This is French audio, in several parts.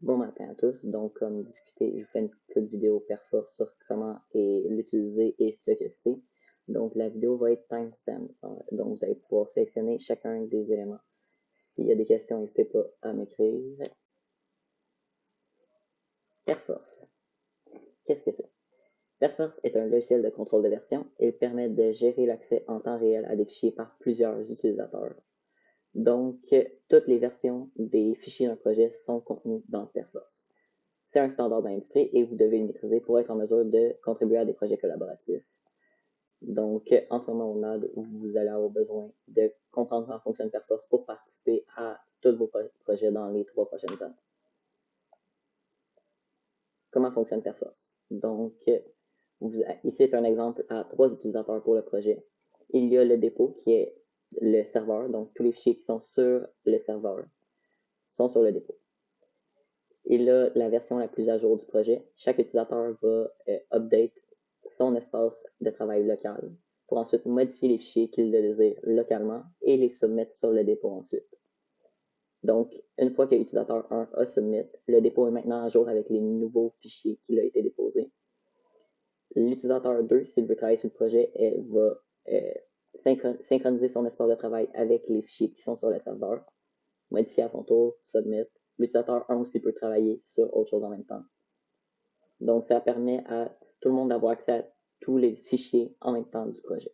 Bon matin à tous. Donc, comme discuté, je vous fais une petite vidéo Perforce sur comment l'utiliser et ce que c'est. Donc, la vidéo va être timestamp. Donc, vous allez pouvoir sélectionner chacun des éléments. S'il y a des questions, n'hésitez pas à m'écrire. Perforce. Qu'est-ce que c'est? Perforce est un logiciel de contrôle de version. Il permet de gérer l'accès en temps réel à des fichiers par plusieurs utilisateurs. Donc, toutes les versions des fichiers d'un projet sont contenues dans Perforce. C'est un standard d'industrie et vous devez le maîtriser pour être en mesure de contribuer à des projets collaboratifs. Donc, en ce moment au NAD, vous allez avoir besoin de comprendre comment fonctionne Perforce pour participer à tous vos projets dans les 3 prochaines années. Comment fonctionne Perforce? Donc, ici c'est un exemple à 3 utilisateurs pour le projet. Il y a le dépôt qui est le serveur, donc tous les fichiers qui sont sur le serveur sont sur le dépôt. Et là, la version la plus à jour du projet, chaque utilisateur va update son espace de travail local pour ensuite modifier les fichiers qu'il désire localement et les soumettre sur le dépôt ensuite. Donc, une fois que l'utilisateur 1 a submit, le dépôt est maintenant à jour avec les nouveaux fichiers qui ont été déposés. L'utilisateur 2, s'il veut travailler sur le projet, va synchroniser son espace de travail avec les fichiers qui sont sur le serveur, modifier à son tour, submit. L'utilisateur 1 aussi peut travailler sur autre chose en même temps. Donc, ça permet à tout le monde d'avoir accès à tous les fichiers en même temps du projet.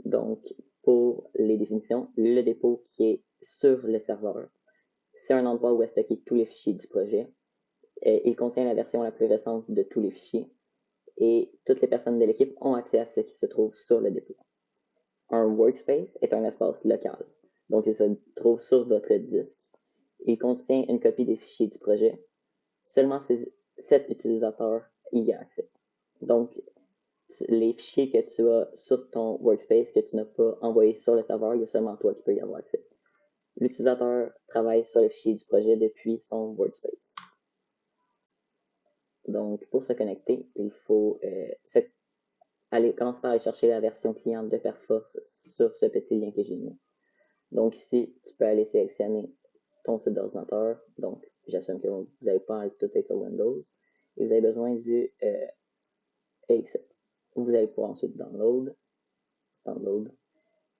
Donc, pour les définitions, le dépôt qui est sur le serveur, c'est un endroit où est stocké tous les fichiers du projet. Il contient la version la plus récente de tous les fichiers et toutes les personnes de l'équipe ont accès à ce qui se trouve sur le dépôt. Un workspace est un espace local, donc il se trouve sur votre disque. Il contient une copie des fichiers du projet. Seulement 7 utilisateurs y ont accès. Donc, les fichiers que tu as sur ton workspace que tu n'as pas envoyé sur le serveur, il y a seulement toi qui peux y avoir accès. L'utilisateur travaille sur les fichiers du projet depuis son workspace. Donc, pour se connecter, il faut commencer par aller chercher la version client de Perforce sur ce petit lien que j'ai mis. Donc ici, tu peux aller sélectionner ton type d'ordinateur. Donc, j'assume que vous n'avez pas tout être sur Windows. Et vous avez besoin du EXE. Vous allez pouvoir ensuite download.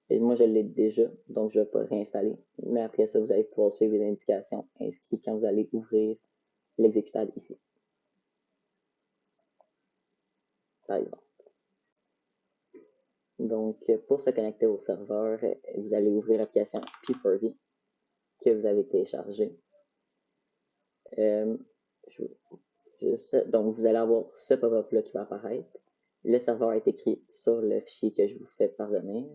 Et moi, je l'ai déjà, donc je ne vais pas le réinstaller. Mais après ça, vous allez pouvoir suivre les indications inscrites quand vous allez ouvrir l'exécutable ici, par exemple. Donc, pour se connecter au serveur, vous allez ouvrir l'application P4V que vous avez téléchargée. Donc, vous allez avoir ce pop-up-là qui va apparaître. Le serveur est écrit sur le fichier que je vous fais parvenir.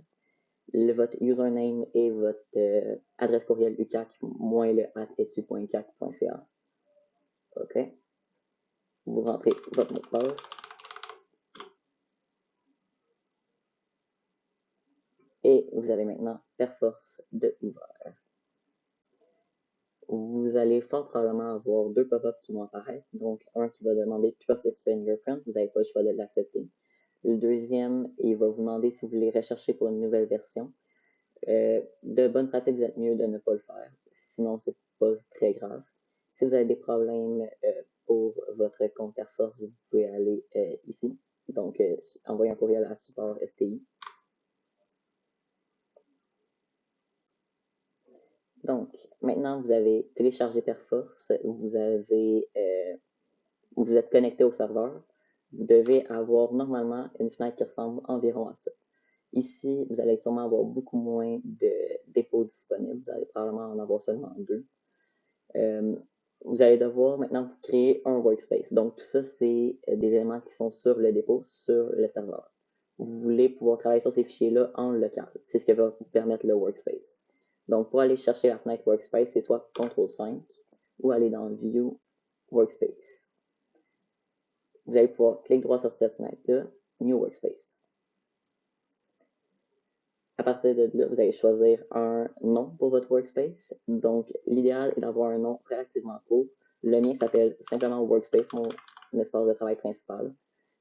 Votre username et votre adresse courriel ucac moins le @etu.ucac.ca. OK. Vous rentrez votre mot de passe. Et vous avez maintenant Perforce de ouvert. Vous allez fort probablement avoir 2 pop-ups qui vont apparaître. Donc, un qui va demander Trust is fingerprint. Vous n'avez pas le choix de l'accepter. Le deuxième, il va vous demander si vous voulez rechercher pour une nouvelle version. De bonne pratique, vous êtes mieux de ne pas le faire. Sinon, c'est pas très grave. Si vous avez des problèmes pour votre compte Perforce, vous pouvez aller ici. Donc, envoyer un courriel à support STI. Donc, maintenant, vous avez téléchargé Perforce, vous êtes connecté au serveur. Vous devez avoir normalement une fenêtre qui ressemble environ à ça. Ici, vous allez sûrement avoir beaucoup moins de dépôts disponibles. Vous allez probablement en avoir seulement 2. Vous allez devoir maintenant créer un workspace. Donc, tout ça, c'est des éléments qui sont sur le dépôt, sur le serveur. Vous voulez pouvoir travailler sur ces fichiers-là en local. C'est ce que va vous permettre le workspace. Donc, pour aller chercher la fenêtre workspace, c'est soit CTRL-5 ou aller dans View Workspace. Vous allez pouvoir cliquer droit sur cette fenêtre-là, New Workspace. À partir de là, vous allez choisir un nom pour votre workspace. Donc, l'idéal est d'avoir un nom relativement court. Le mien s'appelle simplement Workspace, mon espace de travail principal.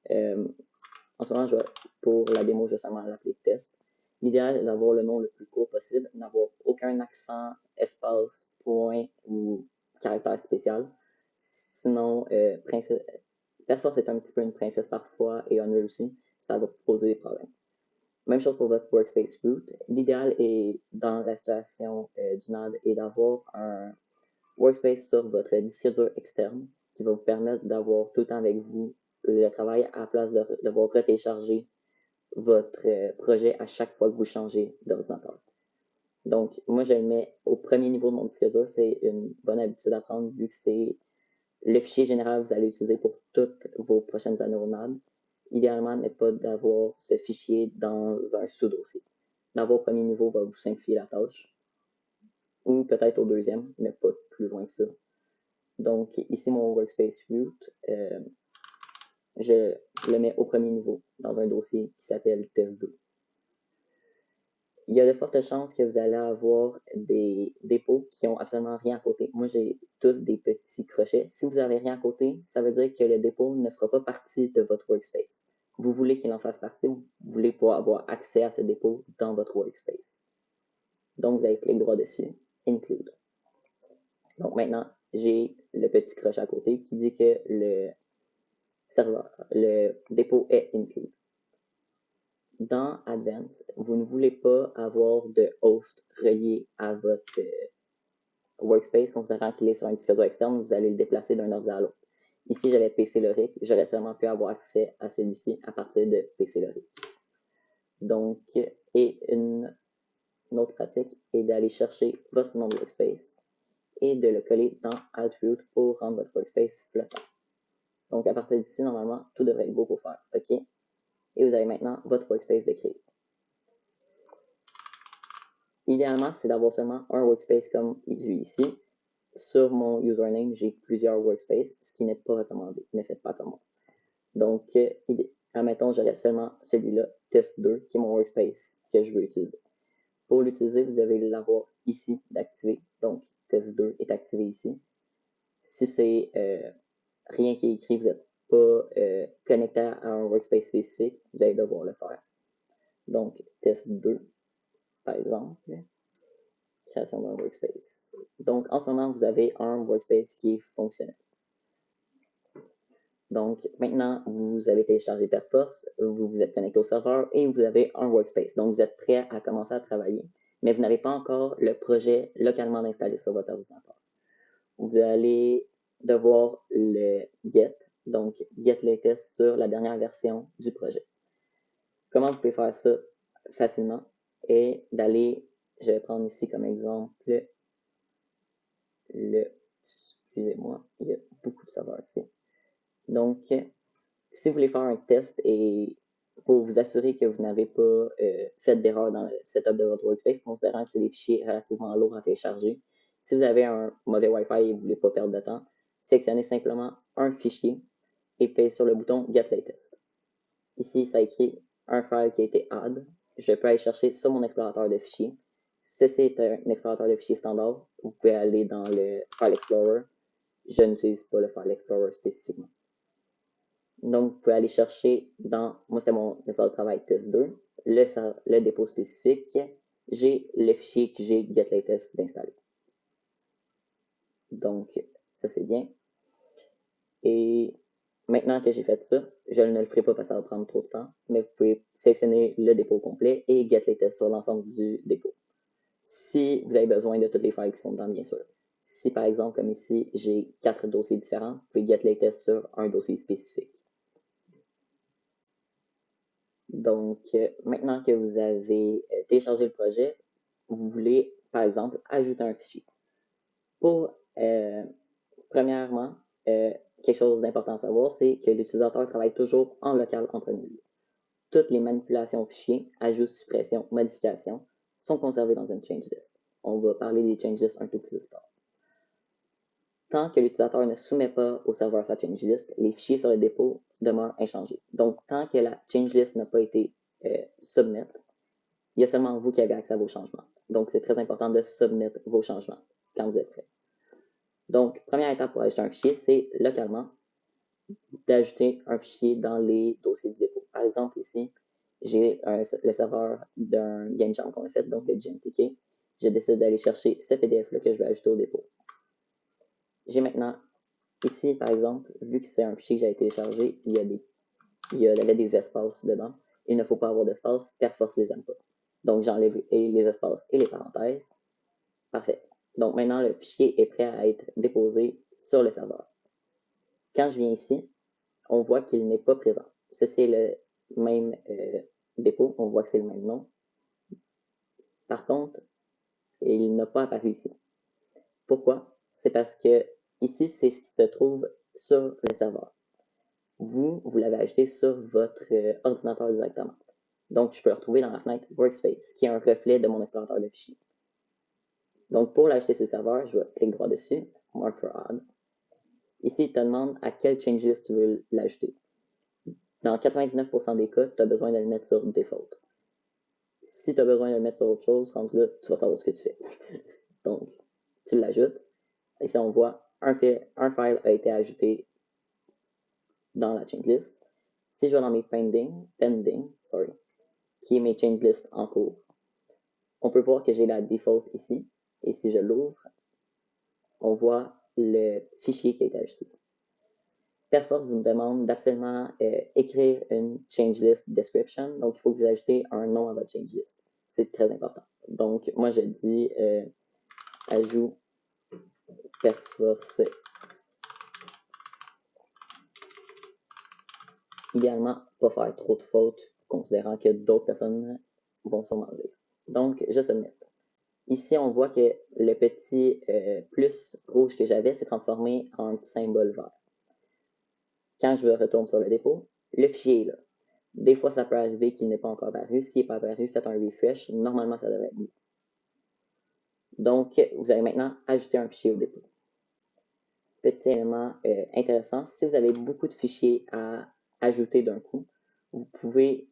En ce moment, pour la démo, je vais seulement l'appeler Test. L'idéal est d'avoir le nom le plus court possible, n'avoir aucun accent, espace, point ou caractère spécial. Sinon, Perforce est un petit peu une princesse parfois et Unreal aussi, ça va poser des problèmes. Même chose pour votre Workspace Root. L'idéal est, dans la situation du NAD, est d'avoir un Workspace sur votre disque dur externe qui va vous permettre d'avoir tout le temps avec vous le travail à la place de devoir retélécharger votre projet à chaque fois que vous changez d'ordinateur. Donc, moi, je le mets au premier niveau de mon disque dur. C'est une bonne habitude à prendre vu que c'est le fichier général que vous allez utiliser pour toutes vos prochaines années au NAD. Idéalement, n'est pas d'avoir ce fichier dans un sous-dossier. L'avoir au premier niveau va vous simplifier la tâche. Ou peut-être au deuxième, mais pas plus loin que ça. Donc, ici, mon Workspace Root, je le mets au premier niveau dans un dossier qui s'appelle test 2. Il y a de fortes chances que vous allez avoir des dépôts qui n'ont absolument rien à côté. Moi, j'ai tous des petits crochets. Si vous n'avez rien à côté, ça veut dire que le dépôt ne fera pas partie de votre Workspace. Vous voulez qu'il en fasse partie, vous voulez pouvoir avoir accès à ce dépôt dans votre Workspace. Donc, vous allez cliquer droit dessus, Include. Donc maintenant, j'ai le petit crochet à côté qui dit que le dépôt est Include. Dans Advanced, vous ne voulez pas avoir de host relié à votre Workspace, considérant qu'il est sur un disque dur externe, vous allez le déplacer d'un ordi à l'autre. Ici, j'avais PC Loric, j'aurais seulement pu avoir accès à celui-ci à partir de PC Loric. Donc, et une autre pratique est d'aller chercher votre nom de Workspace et de le coller dans Alt-Root pour rendre votre Workspace flottant. Donc, à partir d'ici, normalement, tout devrait être beau pour faire. OK? Et vous avez maintenant votre Workspace de créer. Idéalement, c'est d'avoir seulement un Workspace comme vu ici. Sur mon username, j'ai plusieurs Workspaces, ce qui n'est pas recommandé. Ne faites pas comme moi. Donc, admettons, j'aurais seulement celui-là, test 2, qui est mon Workspace que je veux utiliser. Pour l'utiliser, vous devez l'avoir ici d'activer. Donc, test 2 est activé ici. Si c'est rien qui est écrit, vous n'êtes pas connecté à un Workspace spécifique, vous allez devoir le faire. Donc, test 2, par exemple, création d'un Workspace. Donc, en ce moment, vous avez un Workspace qui est fonctionnel. Donc, maintenant, vous avez téléchargé Perforce, vous vous êtes connecté au serveur et vous avez un Workspace. Donc, vous êtes prêt à commencer à travailler, mais vous n'avez pas encore le projet localement installé sur votre ordinateur. Vous allez devoir le get, donc get latest sur la dernière version du projet. Comment vous pouvez faire ça facilement est d'aller, je vais prendre ici comme exemple excusez-moi, il y a beaucoup de serveurs ici. Donc, si vous voulez faire un test et pour vous assurer que vous n'avez pas fait d'erreur dans le setup de votre Workspace, considérant que c'est des fichiers relativement lourds à télécharger, si vous avez un mauvais Wi-Fi et vous ne voulez pas perdre de temps, sélectionnez simplement un fichier et payez sur le bouton Get Latest. Ici, ça écrit un file qui a été add. Je peux aller chercher sur mon explorateur de fichiers. Ceci est un explorateur de fichiers standard. Vous pouvez aller dans le File Explorer. Je n'utilise pas le File Explorer spécifiquement. Donc, vous pouvez aller chercher dans, moi c'est mon espace de travail test 2, le dépôt spécifique, j'ai le fichier que j'ai getLatest d'installer. Donc, ça c'est bien. Et maintenant que j'ai fait ça, je ne le ferai pas parce que ça va prendre trop de temps, mais vous pouvez sélectionner le dépôt complet et getLatest sur l'ensemble du dépôt. Si vous avez besoin de toutes les files qui sont dedans, bien sûr. Si par exemple, comme ici, j'ai 4 dossiers différents, vous pouvez getLatest sur un dossier spécifique. Donc, maintenant que vous avez téléchargé le projet, vous voulez, par exemple, ajouter un fichier. Pour, premièrement, quelque chose d'important à savoir, c'est que l'utilisateur travaille toujours en local en premier lieu. Toutes les manipulations fichiers, ajouts, suppressions, modifications, sont conservées dans une change list. On va parler des change lists un tout petit peu plus tard. Tant que l'utilisateur ne soumet pas au serveur sa change list, les fichiers sur le dépôt demeurent inchangés. Donc, tant que la change list n'a pas été submit, il y a seulement vous qui avez accès à vos changements. Donc, c'est très important de submettre vos changements quand vous êtes prêt. Donc, première étape pour ajouter un fichier, c'est localement d'ajouter un fichier dans les dossiers du dépôt. Par exemple, ici, j'ai le serveur d'un game jam qu'on a fait, donc le GMTK. Je décide d'aller chercher ce PDF-là que je vais ajouter au dépôt. j'ai maintenant, ici par exemple, vu que c'est un fichier que j'avais téléchargé, il y avait des espaces dedans. Il ne faut pas avoir d'espace, Perforce les aime pas. Donc j'enlève les espaces et les parenthèses. Parfait. Donc maintenant, le fichier est prêt à être déposé sur le serveur. Quand je viens ici, on voit qu'il n'est pas présent. Ça, c'est le même dépôt. On voit que c'est le même nom. Par contre, il n'a pas apparu ici. Pourquoi? C'est parce que ici, c'est ce qui se trouve sur le serveur. Vous l'avez ajouté sur votre ordinateur directement. Donc, je peux le retrouver dans la fenêtre Workspace, qui est un reflet de mon explorateur de fichiers. Donc, pour l'ajouter sur le serveur, je vais cliquer droit dessus, Mark for Add. Ici, il te demande à quel changelist tu veux l'ajouter. Dans 99% des cas, tu as besoin de le mettre sur Default. Si tu as besoin de le mettre sur autre chose, rendu là, tu vas savoir ce que tu fais. Donc, tu l'ajoutes. Ici, on voit un file a été ajouté dans la change list. Si je vais dans mes pending, qui est mes change list en cours, on peut voir que j'ai la default ici. Et si je l'ouvre, on voit le fichier qui a été ajouté. Perforce vous demande d'absolument écrire une change list description. Donc, il faut que vous ajoutez un nom à votre change list. C'est très important. Donc, moi, je dis ajout Perforce. Idéalement, pas faire trop de fautes, considérant que d'autres personnes vont sûrement le lire. Donc, je submit. Ici, on voit que le petit plus rouge que j'avais s'est transformé en un petit symbole vert. Quand je retourne sur le dépôt, le fichier est là. Des fois, ça peut arriver qu'il n'est pas encore apparu. S'il n'est pas apparu, faites un refresh. Normalement, ça devrait être mis. Donc, vous allez maintenant ajouter un fichier au dépôt. Petit élément intéressant, si vous avez beaucoup de fichiers à ajouter d'un coup, vous pouvez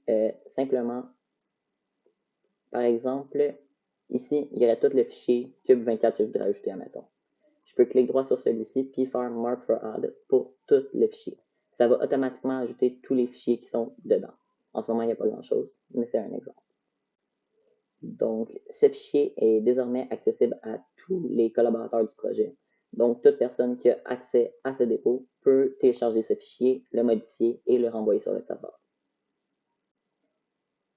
simplement, par exemple, ici, il y aurait tout le fichier cube24 que je voudrais ajouter, admettons. Je peux cliquer droit sur celui-ci, puis faire Mark for Add pour tout le fichier. Ça va automatiquement ajouter tous les fichiers qui sont dedans. En ce moment, il n'y a pas grand-chose, mais c'est un exemple. Donc, ce fichier est désormais accessible à tous les collaborateurs du projet. Donc, toute personne qui a accès à ce dépôt peut télécharger ce fichier, le modifier et le renvoyer sur le serveur.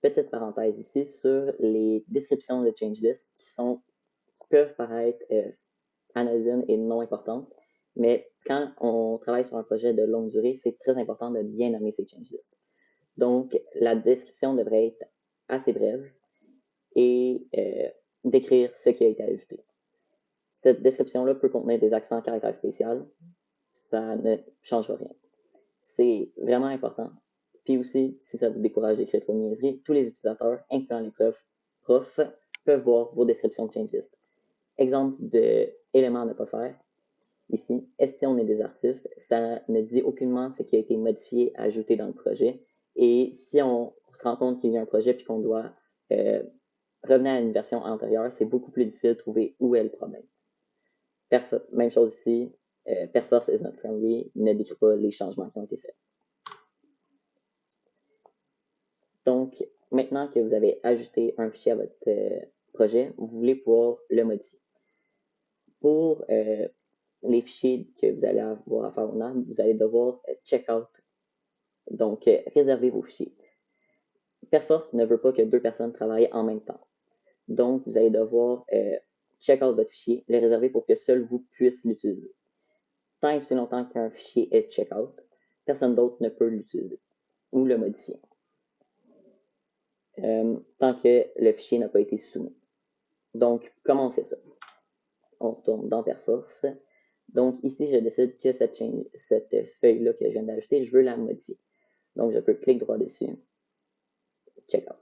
Petite parenthèse ici sur les descriptions de changelist qui peuvent paraître anodines et non importantes, mais quand on travaille sur un projet de longue durée, c'est très important de bien nommer ces changelists. Donc, la description devrait être assez brève et décrire ce qui a été ajouté. Cette description-là peut contenir des accents caractères spéciaux. Ça ne changera rien. C'est vraiment important. Puis aussi, si ça vous décourage d'écrire trop de niaiseries, tous les utilisateurs, incluant les profs, peuvent voir vos descriptions de changelist. Exemple d'éléments à ne pas faire. Ici, est-ce on est des artistes, ça ne dit aucunement ce qui a été modifié, ajouté dans le projet. Et si on se rend compte qu'il y a un projet puis qu'on doit revenir à une version antérieure, c'est beaucoup plus difficile de trouver où est le problème. Même chose ici, Perforce is not friendly ne décrit pas les changements qui ont été faits. Donc, maintenant que vous avez ajouté un fichier à votre projet, vous voulez pouvoir le modifier. Pour les fichiers que vous allez avoir à faire maintenant, vous allez devoir checkout, donc réserver vos fichiers. Perforce ne veut pas que deux personnes travaillent en même temps. Donc, vous allez devoir checkout votre fichier, le réserver pour que seul vous puissiez l'utiliser. Tant et aussi longtemps qu'un fichier est checkout, personne d'autre ne peut l'utiliser ou le modifier. Tant que le fichier n'a pas été soumis. Donc, comment on fait ça? On retourne dans Perforce. Donc, ici, je décide que cette feuille-là que je viens d'ajouter, je veux la modifier. Donc, je peux cliquer droit dessus, Checkout.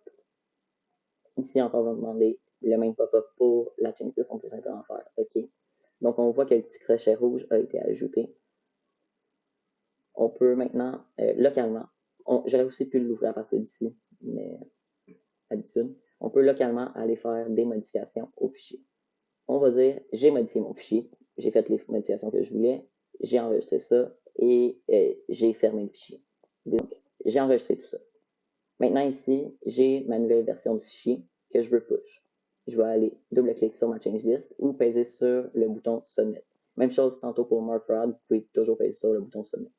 Ici, encore, on va me demander le même pop-up pour la changelist, on peut simplement faire OK. Donc, on voit que le petit crochet rouge a été ajouté. On peut maintenant, localement, j'aurais aussi pu l'ouvrir à partir d'ici, mais d'habitude, on peut localement aller faire des modifications au fichier. On va dire, j'ai modifié mon fichier, j'ai fait les modifications que je voulais, j'ai enregistré ça et j'ai fermé le fichier. Donc, j'ai enregistré tout ça. Maintenant ici, j'ai ma nouvelle version du fichier que je veux push. Je vais aller double-cliquer sur ma change list ou peser sur le bouton Submit. Même chose tantôt pour Mark Fraud, vous pouvez toujours peser sur le bouton Submit.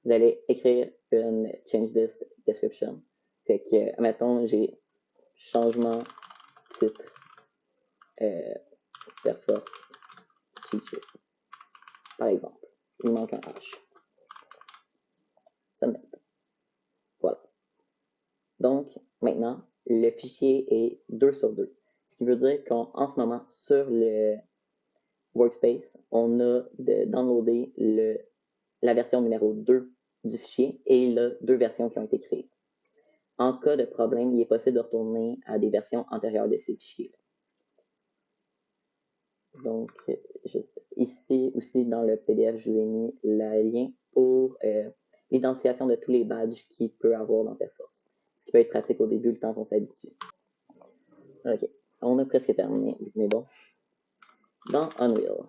Vous allez écrire une change list description. Fait que, mettons, j'ai changement titre Perforce feature. Par exemple, il manque un H. Submit. Voilà. Donc, maintenant, le fichier est 2 sur 2. Ce qui veut dire qu'en ce moment, sur le Workspace, on a downloadé la version numéro 2 du fichier et il a 2 versions qui ont été créées. En cas de problème, il est possible de retourner à des versions antérieures de ces fichiers. Donc, ici aussi dans le PDF, je vous ai mis le lien pour l'identification de tous les badges qu'il peut avoir dans Perforce. Ce qui peut être pratique au début, le temps qu'on s'habitue. Ok, on a presque terminé, mais bon. Dans Unreal,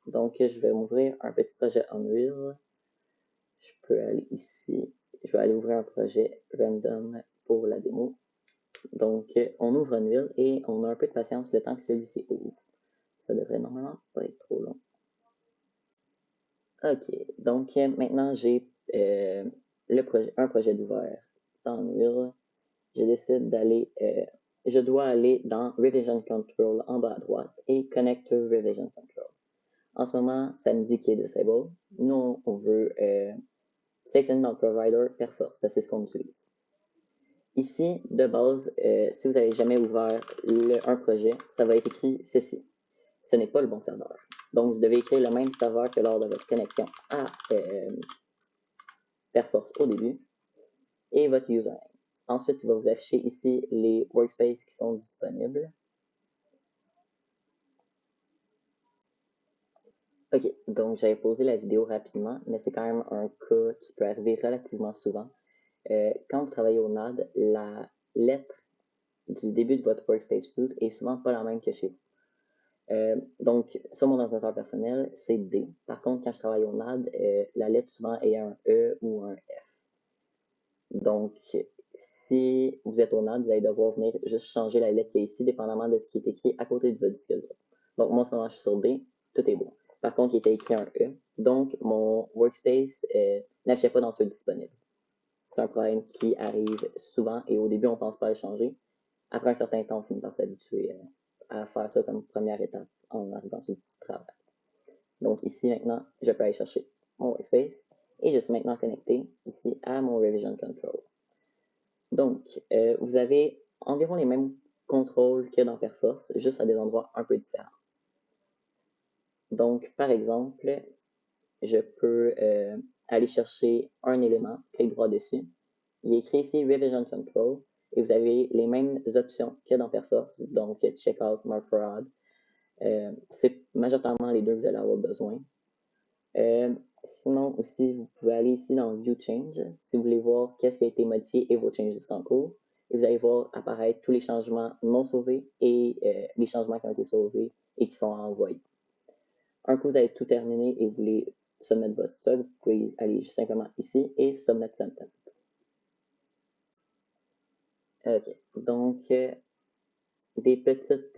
donc je vais m'ouvrir un petit projet Unreal. Je peux aller ici, je vais aller ouvrir un projet random pour la démo. Donc, on ouvre Unreal et on a un peu de patience le temps que celui-ci ouvre. Ça devrait normalement pas être trop long. Ok, donc maintenant j'ai un projet d'ouvert dans Unreal. Je décide d'aller, je dois aller dans Revision Control en bas à droite et Connector Revision Control. En ce moment, ça me dit qu'il est disable. Nous, on veut sélectionner dans le provider Perforce parce que c'est ce qu'on utilise. Ici, de base, si vous n'avez jamais ouvert un projet, ça va être écrit ceci. Ce n'est pas le bon serveur. Donc, vous devez écrire le même serveur que lors de votre connexion à Perforce au début et votre username. Ensuite, il va vous afficher ici les workspaces qui sont disponibles. Ok, donc j'avais posé la vidéo rapidement, mais c'est quand même un cas qui peut arriver relativement souvent. Quand vous travaillez au NAD, la lettre du début de votre workspace root est souvent pas la même que chez vous. Donc, sur mon ordinateur personnel, c'est D. Par contre, quand je travaille au NAD, la lettre souvent est un E ou un F. Donc, si vous êtes au NAD, vous allez devoir venir juste changer la lettre qui est ici, dépendamment de ce qui est écrit à côté de votre disque dur. Donc, moi, en ce moment, je suis sur D, tout est bon. Par contre, il était écrit un E, donc mon workspace n'affichait pas dans ceux disponibles. C'est un problème qui arrive souvent et au début, on ne pense pas à le changer. Après un certain temps, on finit par s'habituer à faire ça comme première étape en arrivant sur le travail. Donc ici, maintenant, je peux aller chercher mon workspace et je suis maintenant connecté ici à mon Revision Control. Donc, vous avez environ les mêmes contrôles que dans Perforce, juste à des endroits un peu différents. Donc, par exemple, je peux aller chercher un élément, clic droit dessus. Il est écrit ici Revision Control et vous avez les mêmes options que dans Perforce, donc Checkout, Mark Fraud. C'est majoritairement les deux que vous allez avoir besoin. Sinon aussi, vous pouvez aller ici dans View Change si vous voulez voir qu'est-ce qui a été modifié et vos changes en cours. Et vous allez voir apparaître tous les changements non sauvés et les changements qui ont été sauvés et qui sont envoyés. Un coup, vous avez tout terminé et vous voulez submettre votre stock, vous pouvez aller simplement ici et Submit Content. Ok, donc des petites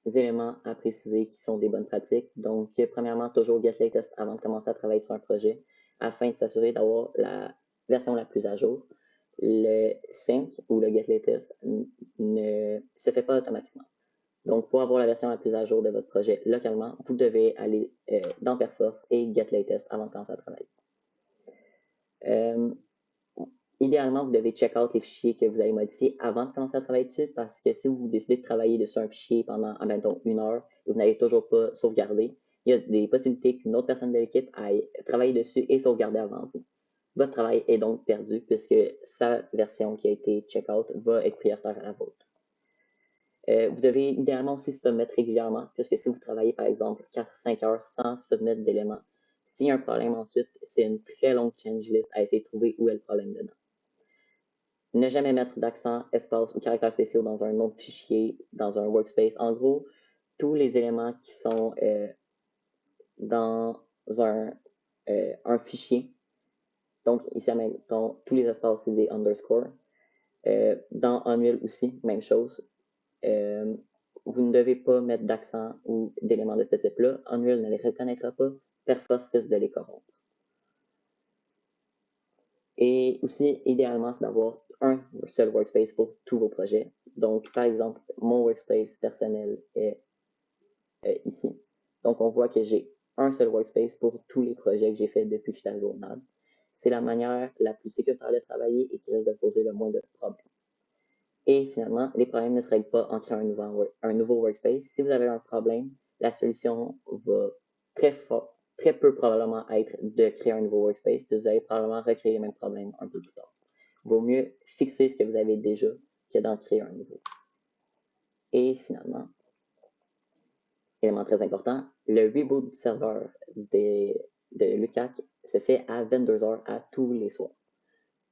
éléments à préciser qui sont des bonnes pratiques. Donc, premièrement, toujours get latest avant de commencer à travailler sur un projet afin de s'assurer d'avoir la version la plus à jour. Le sync ou le get latest ne se fait pas automatiquement. Donc, pour avoir la version la plus à jour de votre projet localement, vous devez aller dans Perforce et get latest avant de commencer à travailler. Idéalement, vous devez check out les fichiers que vous allez modifier avant de commencer à travailler dessus parce que si vous décidez de travailler dessus un fichier pendant, admettons, 1 heure et vous n'avez toujours pas sauvegardé, il y a des possibilités qu'une autre personne de l'équipe aille travailler dessus et sauvegarder avant vous. Votre travail est donc perdu puisque sa version qui a été check out va être prioritaire à la vôtre. Vous devez idéalement aussi submettre régulièrement puisque si vous travaillez par exemple 4-5 heures sans submettre d'éléments, s'il y a un problème ensuite, c'est une très longue change list à essayer de trouver où est le problème dedans. Ne jamais mettre d'accent, espace ou caractères spéciaux dans un autre fichier, dans un workspace. En gros, tous les éléments qui sont dans un fichier. Donc, ici, mettons, tous les espaces, c'est des underscores. Dans Unreal aussi, même chose. vous ne devez pas mettre d'accent ou d'éléments de ce type-là. Unreal ne les reconnaîtra pas. Perforce risque de les corrompre. Et aussi, idéalement, c'est d'avoir un seul workspace pour tous vos projets. Donc, par exemple, mon workspace personnel est ici. Donc, on voit que j'ai un seul workspace pour tous les projets que j'ai faits depuis que je suis arrivé au NAB. C'est la manière la plus sécuritaire de travailler et qui risque de poser le moins de problèmes. Et finalement, les problèmes ne se règlent pas en créant un nouveau workspace. Si vous avez un problème, la solution va très peu probablement être de créer un nouveau workspace, puis vous allez probablement recréer les mêmes problèmes un peu plus tard. Il vaut mieux fixer ce que vous avez déjà que d'en créer un nouveau. Et finalement, élément très important, le reboot du serveur de l'UQAC se fait à 22h à tous les soirs.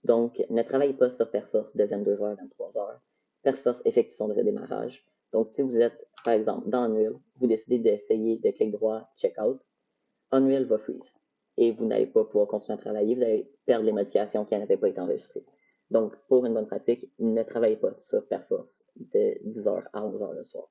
Donc, ne travaillez pas sur Perforce de 22h à 23h. Perforce effectue son redémarrage. Donc, si vous êtes, par exemple, dans Unreal, vous décidez d'essayer de clic droit Checkout, Unreal va freeze. Et vous n'allez pas pouvoir continuer à travailler, vous allez perdre les modifications qui n'avaient pas été enregistrées. Donc, pour une bonne pratique, ne travaillez pas sur Perforce de 10h à 11h le soir.